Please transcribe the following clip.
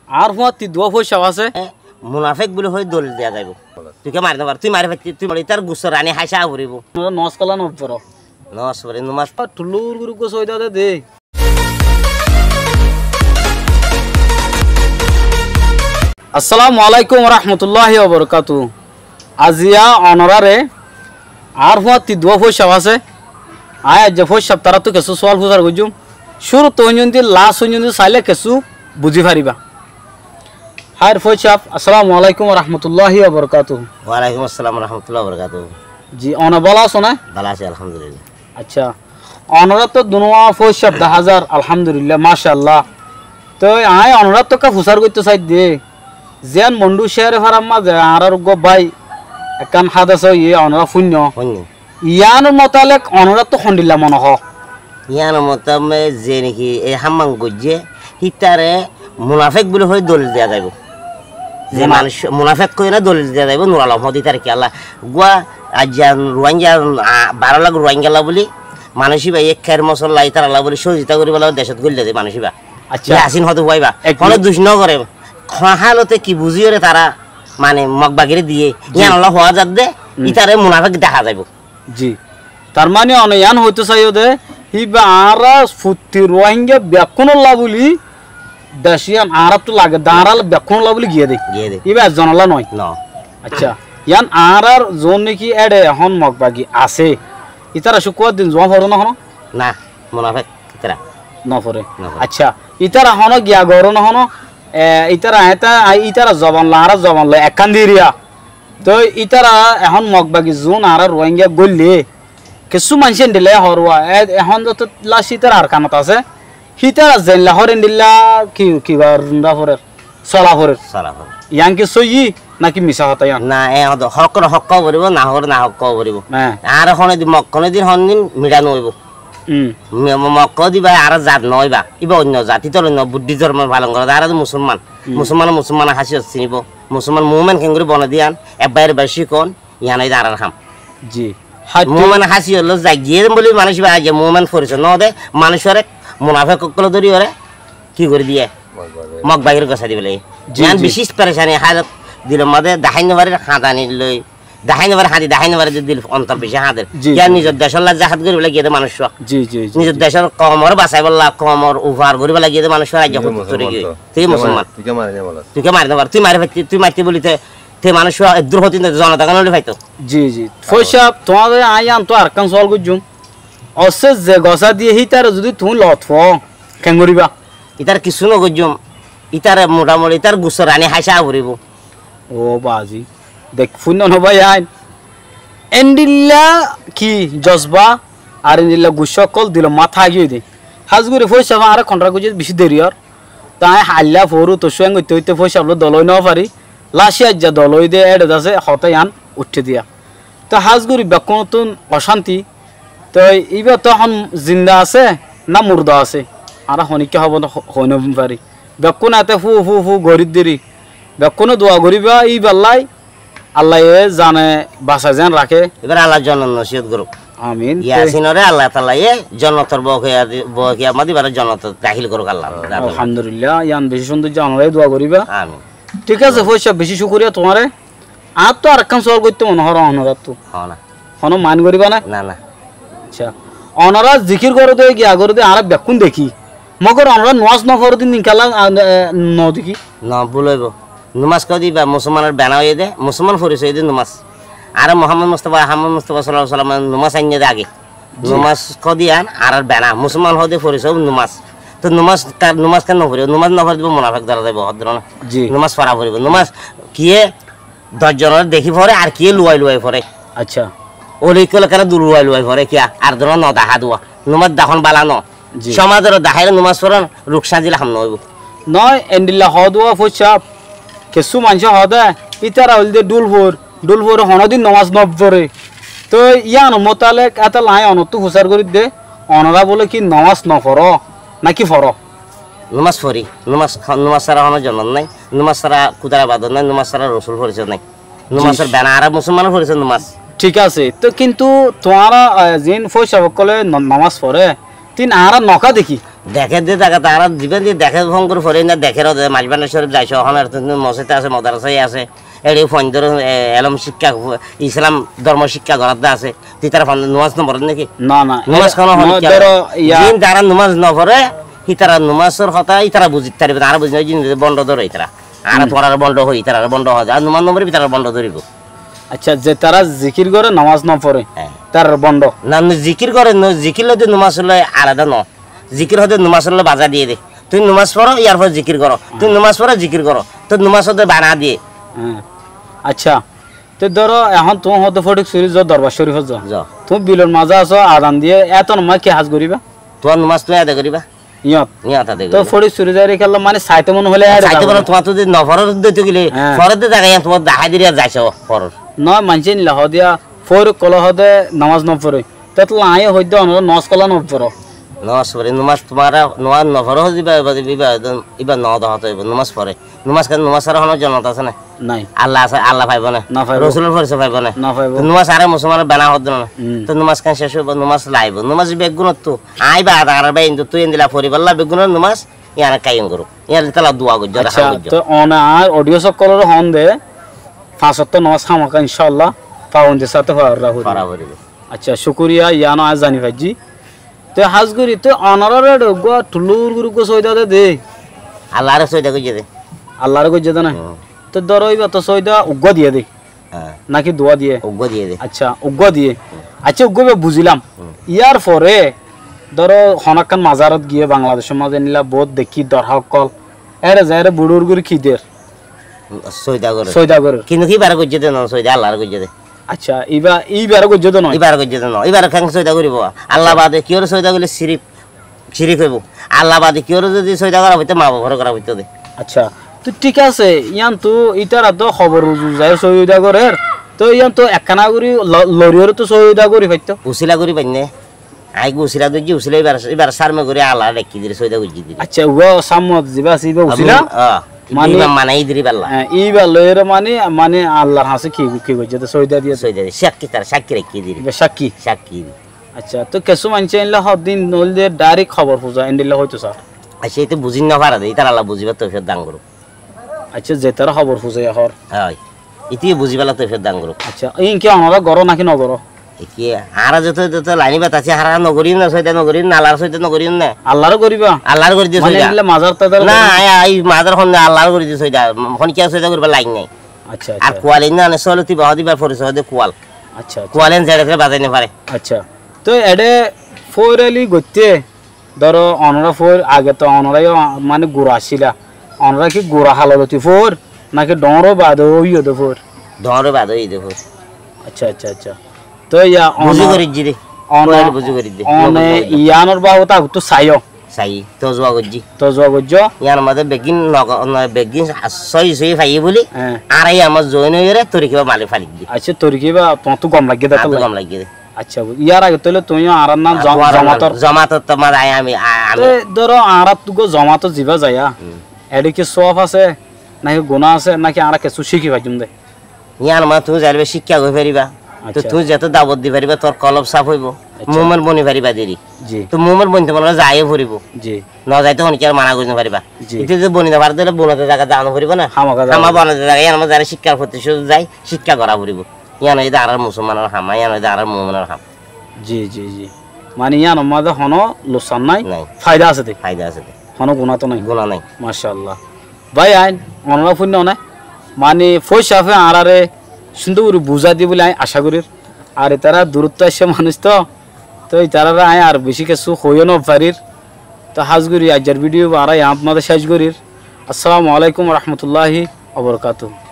আর হুয়াতি দোয়া পয়সা আছে মুনাফেক বলে হয়ে দলিল দেওয়া যাইব তুই কে মারি দেবার তুই মারি ফেলছি তুই বলি তার গুসর রানি হাসা ভরিব নস কালা নপর নস করে নমাজ টুলুর গুরু গো সইদা দে আসসালামু আলাইকুম ওয়া রাহমাতুল্লাহি ওয়া বারাকাতুহু আজিয়া অনরারে আর হুয়াতি দোয়া পয়সা আছে আয় যে পয়সা তারা তো কিছু সওয়াল ফুসার গজুম শুরু তো হইনদি লাস্ট হইনদি সাইলে কিছু বুঝি পারিবা হায় পয়সা আসসালামু আলাইকুম ওয়া রাহমাতুল্লাহি ওয়া বারাকাতুহু ওয়া আলাইকুম আসসালাম ওয়া রাহমাতুল্লাহি ওয়া বারাকাতুহু জি অনা বলা আছো না ভালো আছি আলহামদুলিল্লাহ আচ্ছা অনরা তো দুনোয়া পয়সা 10000 আলহামদুলিল্লাহ মাশাআল্লাহ তো আয় অনরা তো কা ফুসার কইতে চাই দে যেন মন্ডু শেয়ারে ফারাম্মা যে আরার গো ভাই একান হাদাস ইয়ে অনরা শূন্য ইয়ান মতালেক অনরা তো খন্ডিল্লা মনে হ ইয়ান মতামে যে নাকি এই হাম্মাং গজ্জে হিতারে মুনাফিক বলে হয়ে দলিল দেয়া যাইব যে মানুষ মুনাফিক কই না দলিল দেয়া যাইব নুর আলম হদি তার কি আল্লাহ গুয়া আজান রোহিঙ্গা 12 লাখ রোহিঙ্গা বলি মানুষই ভাই এক খের মশলা ইতার আল্লাহ বলি সহযোগিতা করি বলা দেশত গইল দে মানুষই বা আচ্ছা আসিন হতে হইবা কোন দুষ ন করে খাহালতে কি বুঝিওরে তারা মানে মগবাগিরে দিয়ে ইয়ান আল্লাহ হওয়া যাত দে ইতারে মুনাফিক দেখা যাইব জি তার মানে অনয়ান হইতে চাইও দে হিবা আরা ফুটি রোহিঙ্গা বেকুনল্লাহ বলি দেশিয়ান আরাব তো লাগে দাঁড়াল বেকুনল্লাহ বলি গিয়ে দে হিবা জনলা নয় ন আচ্ছা ইয়ান আরার জোন নাকি এডে এখন মগবাগি আছে ইতারা শুকুয়ার দিন জমা পড়ো না হন না মুনাফিক ইতারা ন পড়ে আচ্ছা ইতারা হন গিয়া গরো না হন ইতারা এটা ইতারা জবান লা আরা জবান লা একান দিরিয়া তো ইতারা এখন মগবাগি জোন আরা রোহিঙ্গা গললে কিছু মানুষের দিলে হরওয়া এখন যত লাশিতার আর কামত আছে হিতারা জেনলা হরেন দিল্লা কি কি বারুন্দা ফরের সলাফরের ইয়াং কি সই নাকি মিছা হতা ইয়াং না এ হক হক করিব না হর না হক করিব আর এখন মক্কনে দিন হনদিন মিডানো হইব মক্ক দিবা আর জাত নইবা ইবা অন্য জাতি তো অন্য বুদ্ধি ধর্ম পালন করে আর মুসলমান মুসলমান হাসি চিনিব মুসলমান মুভমেন্ট কেঙ্গুরি বনে দিয়ান একবার বেশি কোন ইয়ানাই দাঁড়ার খাম জি মুভমেন্ট হাসি হলো জাগিয়ে বলি মানুষ বা যে মুভমেন্ট করেছে ন দে মানুষের মুনাফে ককল ধরি ওরে কি করে দিয়ে মগ বাহির গছা দিবে জ্ঞান বিশেষ পেরেছানি হাজত দিল মধ্যে দাহাইন বাড়ির হাঁদানি লই দাহাইন বাড়ি হাঁদি দাহাইন বাড়ি দিল অন্তর বেশি হাঁদের জ্ঞান নিজের দেশের জাহাত করি বলে গিয়ে মানুষ নিজের দেশের কমর বাঁচাই বললা কমর উভার করি বলে গিয়ে মানুষ রাজ্য তুই মুসলমান তুই কে মারি দেবার তুই মারতে বলিতে মানুষ দ্রুহতি জনতা কারণে পাইতো জি জি পয়সা তোমাদের আইয়ান তো আর কান সল গুজুম অসে যে গসা দিয়ে হিতার যদি তুমি লতফ কেন করিবা ইতার কিছু ন গুজুম ইতার মোটামুটি ইতার গুসর রানি হাসা ভরিব ও বাজি দেখ ফুন নবাই আইন এন্ডিল্লা কি জজবা আর এন্ডিল্লা গুসকল দিল মাথা গিয়ে দে হাজগুরি পয়সা আর কন্ট্রা গুজে বেশি দেরি আর তাই হাল্লা ফরু তো সঙ্গ হইতে পয়সা বলে দলই নাও পারি লাশিয়া যা দলই দে এড আছে হতায়ান উঠে দিয়া তো হাজগুড়ি বেকন নতুন অশান্তি তো এইবার তো এখন জিন্দা আছে না মুর্দা আছে আর শনিকে হব হইন পারি বেকুন এতে ফু ফু ফু গরিব দেরি বেকুনো দোয়া গরিবা ই বেল্লাই আল্লাহ জানে বাসা যেন রাখে এবার আল্লাহ জন্ম নসিহত করুক আমিন ইয়াসিনরে আল্লাহ তাআলা জান্নাতের বকিয়া মাদিবার জান্নাত দাখিল করুক আল্লাহ আলহামদুলিল্লাহ ইয়ান বেশি সুন্দর জানালে দোয়া গরিবা আমিন ঠিক আছে পয়সা বেশি শুকরিয়া তোমারে আর তো আর কাম সল করতে মনে হর অনরাত তো না হন মান করিবা না না না আচ্ছা অনরা জিকির করে দে গিয়া করে দে আর বেকুন দেখি মগর অনরা নামাজ না করে দিন নিকালা ন দেখি না বলইব নামাজ কদি বা মুসলমানের বানা হয়ে দে মুসলমান পরিচয় দে নামাজ আর মোহাম্মদ মুস্তাফা সাল্লাল্লাহু আলাইহি ওয়াসাল্লাম নামাজ আইনে দে আগে নামাজ কদি আর বানা মুসলমান হদে পরিচয় নামাজ তো নমাজ কেন নপড়ে নমাজ নপড়ে দিব মুনাফিক দ্বারা যাইব হদ্র না নমাজ পড়া পড়িব নমাজ কিয়ে 10 জনের দেখি পড়ে আর কিয়ে লুয়াই পড়ে আচ্ছা ওলি কলে কেন দূর লুয়াই পড়ে কিয়া আর ধর ন দেখা দুয়া নমাজ দাখন বালা ন সমাজের দাহাইরে নমাজ পড়ন রুকসা দিলা হাম নইব নয় এন্ডিল্লা হদুয়া ফসা কিছু মানুষ হদে ইতারা হলদে ডুলভোর হনদিন নমাজ নপড়ে তো ইয়ান মোতালেক এত লাই অনতু হুসার করি দে অনরা বলে কি নমাজ নপড় নাকি ফর নমাজ পড়ি নমাজ সারা হওয়ার জন্য নাই নমাজ সারা কুদারা বাদর নাই নমাজ সারা রসুল পরিচয় নাই নমাজের বেনা আর মুসলমানের পরিচয় নমাজ ঠিক আছে তো কিন্তু তোমারা যেন পয়সা সকলে নামাজ পড়ে তিন আরা নকা দেখি দেখে দিয়ে টাকা তারা দিবেন দিয়ে দেখে ফোন করে ফরে না দেখে মাঝবানের শরীফ যাইছে ওখানে মসজিদে আছে মাদ্রাসায় আছে এটি ফোন ধরে এলম শিক্ষা ইসলাম ধর্ম শিক্ষা করাতে আছে তুই তারা নামাজ নপড়ে নাকি না না নামাজ কোনো ধরো দিন যারা নামাজ নপড়ে ইতারা নামাজের কথা ইতারা বুঝিতে পারবে আর বুঝি বন্ধ ধরে ইতারা আর তোমার বন্ধ হই তারা বন্ধ হয় আর নামাজ নপড়ে তারা বন্ধ ধরিব আচ্ছা যে তারা জিকির করে নামাজ না পড়ে তার বন্ধ না জিকির করে জিকির হতে নামাজ হলে আলাদা ন জিকির হতে নামাজ হলে বাজা দিয়ে দে তুই নামাজ পড়ো ইয়ার পর জিকির করো তুই নামাজ পড়ো জিকির করো তোর নামাজ হতে বানা দিয়ে আচ্ছা তো ধরো এখন তুমি হতে ফটিক শরীফ যাও দরবার শরীফ যাও তুমি বিলর মাঝে আছো আদান দিয়ে এত নয় কি হাজ করিবা তোমার নামাজ তুমি আদায় করিবা ইয়ত নিয়ত আদায় তো ফটিক শরীফ যাই রেখে মানে সাইতে মন হলে সাইতে মন তোমার তো নফরত দিতে গেলে ফরতে জায়গায় তোমার দেখাই দিয়ে যাইছো ফরর নয় মানছে নিলা হদিয়া ফোর কল হদে নামাজ ন পড়ে তো আয় হইতে অন নস কলা ন পড়ো নামাজ পড়ে নামাজ তোমার নোয়াজ নফর দিবা এবার ন দহত হইব নামাজ পড়ে নামাজ কেন নামাজ আর হনো জনত আছে না নাই আল্লাহ আছে আল্লাহ পাইব না রসুলের পরিচয় পাইব না না পাইব নামাজ আরে মুসলমানের বানা হদ না তো নামাজ কেন শেষ হইব নামাজ লাইব নামাজ বেগুন তো আইবা আর বাই তুই এন্দিলা পরিবারলা বেগুন নামাজ ইয়ার কায়েম করো ইয়ার তালা দোয়া গজ্জ রাখা গজ্জ তো অন আর অডিও সব কলর হন দে ফাঁসত নামাজ খামাকা ইনশাআল্লাহ পাউন্দের সাথে পারাবরিব আচ্ছা শুকরিয়া ইয়ানো আজ জানি ভাইজি তো হাজ করি তো অনারার গো টুলুর গুরু গো সয়দা দে আল্লাহর সয়দা গজ্জ দে আল্লাহর গজ্জ দে না তো ধরইবা তো সয়দা উগ্গ দিয়ে দে নাকি দোয়া দিয়ে উগ্গ দিয়ে দে আচ্ছা উগ্গ দিয়ে আচ্ছা উগ্গ বুঝিলাম ইয়ার পরে ধরো হনাকান মাজারত গিয়ে বাংলাদেশের মাঝে নিলা বহুত দেখি দরহকল এরে যায়রে বুড়ুর গুরি খিদের সয়দা করে কিন্তু কি বারে গজ্জ দে না সয়দা আল্লাহর গজ্জ দে আচ্ছা এইবার গজ্জ দে নয় এইবার গজ্জ দে না এইবার কেন সয়দা করিব আল্লাহ বাদে কি ওর সয়দা করলে শিরিক হইব আল্লাহ বাদে কি ওর যদি সয়দা করা হইতে মা বাবার করা হইতে দে আচ্ছা তো ঠিক আছে ইয়ান তো ইটার তো খবর যায় সয়দা করে তো ইয়ান তো একখানা করি লরিয়র তো সয়দা করি হইতো উসিলা করি পাইনে আই গুসিলা দজি উসিলা এবার সারমে করে আল্লাহ রেখি দিরে সয়দা গজ্জি দিরে আচ্ছা ও সামত জিবা সিবা উসিলা মানে মানাই দিরি বাল্লা এইবার লয়ের মানে আল্লাহর হাসে কি গজ্জি তো সয়দা দিয়ে সাক্ষী তার সাক্ষী রেখি দিরি সাক্ষী আচ্ছা তো কেসু মানছে ইনলা হদিন নলদে ডাইরেক্ট খবর পৌঁছা এন্ডিলা হয়তো স্যার আচ্ছা এই তো বুঝিন না পারা দেই তার আল্লাহ বুঝিবা তো ফের দান করো আচ্ছা যে তার খবর পৌঁছে হর হয় ইতি বুঝিবালা তো ফের দান করো আচ্ছা ইন কি আমরা গরো নাকি নগর কি হারা যত লাইনি বাতাছে হারা নগরী না সৈদা নগরী না আল্লাহর সৈদা নগরী না আল্লাহর করিবা আল্লাহর করি দিয়ে সৈদা মানে মাজার তাদের না এই মাজার হন আল্লাহর করি দিয়ে সৈদা হন কি সৈদা করবা লাইন নাই আচ্ছা আর কোয়ালিন না সলতি বাহাদি বার পরিচয় দে কোয়াল আচ্ছা কোয়ালেন জেড়ে বাজাই না পারে আচ্ছা তো এডে ফোরেলি গতে ধরো অনরা ফোর আগে তো অনরাই মানে গুড়া ছিলা অনরা কি গুড়া হালতি ফোর নাকি ডরো বাদ ওইও দে ফোর ডরো বাদ ওই দে ফোর আচ্ছা আচ্ছা আচ্ছা তো ইয়া বুঝি করি জি রে অনরা বুঝি করি দে অনে ইয়ানর বাহু তা তো সাইও সাই তো জোয়া গজ্জি ইয়ার মধ্যে বেগিন সই ফাই বলি আর এই আমার জয়েন হইরে তোরি কিবা মালে ফালি দি আচ্ছা তোরি কিবা তো গম লাগিয়ে দে তো গম লাগিয়ে দে আচ্ছা ইয়ার আগে তলে তুমি আর না জমাতর তোমার আমি ধরো আর তুগো জমাতর জিবা যায়া এডি কি সফ আছে নাকি গুনাহ আছে নাকি আর কিছু শিখি পাইম দে ইয়ার মা তুমি যাইবে শিক্ষা হই পারিবা তো তুই যত দাবত দি পারিবা তোর কলব সাফ হইব মুমের বনি পারিবা দেরি জি তো মুমের বনতে বলা যায় ভরিব জি ন যাইতে হন কি আর মানা কইতে পারিবা ইতে যে বনি না পারতে বনতে জায়গা দান ভরিব না আমা বনতে জায়গা ইয়ার মা যারা শিক্ষার প্রতিশোধ যায় শিক্ষা করা ভরিব ইয়ান এই আর মুসলমানের হাম ইয়ান এই আর মুমিনের হাম জি জি জি মানে ইয়ান মধ্যে হনো লোকসান নাই ফায়দা আছে হনো গুণা তো নাই মাশাআল্লাহ ভাই আইন অনরা ফুন্য না মানে ফয়সাফে আরারে সুন্দর বুঝা দি বলে আমি আশা করি আর তারা দূরত্ব আসে মানুষ তো তারা আয় আর বেশি কিছু হইও না পারির তো হাজগুরি আজার ভিডিও আর আপনাদের শেষ করির আসসালামু আলাইকুম রহমতুল্লাহি ওয়া বারাকাতুহু।